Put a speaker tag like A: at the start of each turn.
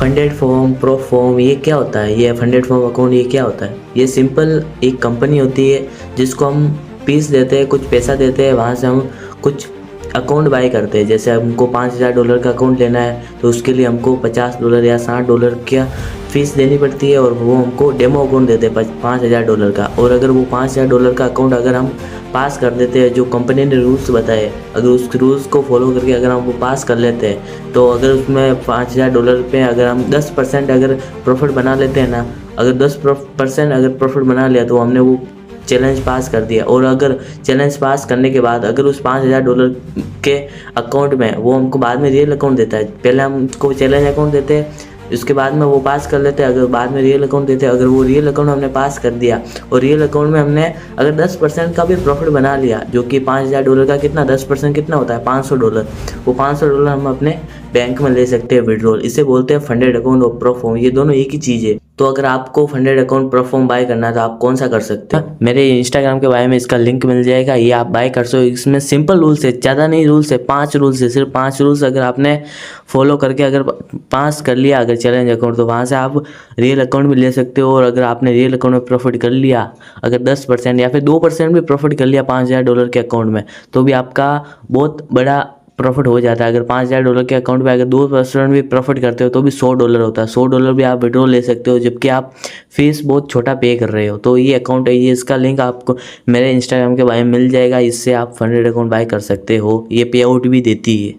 A: Funded form, pro form, ये क्या होता है? ये फंडेड फॉर्म अकाउंट ये क्या होता है? ये सिंपल एक कंपनी होती है जिसको हम फीस देते हैं, कुछ पैसा देते हैं, वहाँ से हम कुछ अकाउंट बाय करते हैं। जैसे हमको $5000 का अकाउंट लेना है तो उसके लिए हमको $50 या $60 का फ़ीस देनी पड़ती है और वो हमको डेमो अकाउंट देते हैं $5000 का। और अगर वो $5000 का अकाउंट अगर हम पास कर देते हैं, जो कंपनी ने रूल्स बताए, अगर उस रूल्स को फॉलो करके अगर हम वो पास कर लेते हैं, तो अगर उसमें $5000 पे अगर हम 10% अगर प्रॉफिट बना लेते हैं ना, अगर 10% अगर प्रॉफिट बना लिया तो हमने वो चैलेंज पास कर दिया। और अगर चैलेंज पास करने के बाद अगर उस $5000 के अकाउंट में वो हमको बाद में रियल अकाउंट देता है, पहले हम उसको चैलेंज अकाउंट देते हैं, उसके बाद में वो पास कर लेते हैं, अगर बाद में रियल अकाउंट देते हैं, अगर वो रियल अकाउंट हमने पास कर दिया और रियल अकाउंट में हमने अगर 10% का भी प्रॉफिट बना लिया, जो कि $5000 का कितना 10% कितना होता है $500, वो $500 हम अपने बैंक में ले सकते हैं विड्रॉल। इसे बोलते हैं फंडेड अकाउंट और प्रो फॉर्म, ये दोनों एक ही चीज़ है। तो अगर आपको funded account pro form by करना है तो आप कौन सा कर सकते हो? मेरे इंस्टाग्राम के बायो में इसका लिंक मिल जाएगा, ये आप बाय कर सकते हो। इसमें सिंपल रूल्स है, ज़्यादा नहीं रूल्स है, 5 रूल्स है, सिर्फ 5 रूल्स अगर आपने फॉलो करके अगर पास कर लिया अगर चैलेंज अकाउंट, तो वहाँ से आप रियल अकाउंट भी ले सकते हो। और अगर आपने रियल अकाउंट में प्रॉफिट कर लिया, अगर 10% या फिर 2% भी प्रॉफिट कर लिया $5000 के अकाउंट में, तो भी आपका बहुत बड़ा प्रॉफिट हो जाता है। अगर $5000 के अकाउंट में अगर 2% भी प्रॉफिट करते हो तो भी $100 होता है। $100 भी आप विड्रॉ ले सकते हो, जबकि आप फीस बहुत छोटा पे कर रहे हो। तो ये अकाउंट है, ये इसका लिंक आपको मेरे इंस्टाग्राम के बारे में मिल जाएगा, इससे आप फंडेड अकाउंट बाय कर सकते हो। ये पे आउट भी देती है।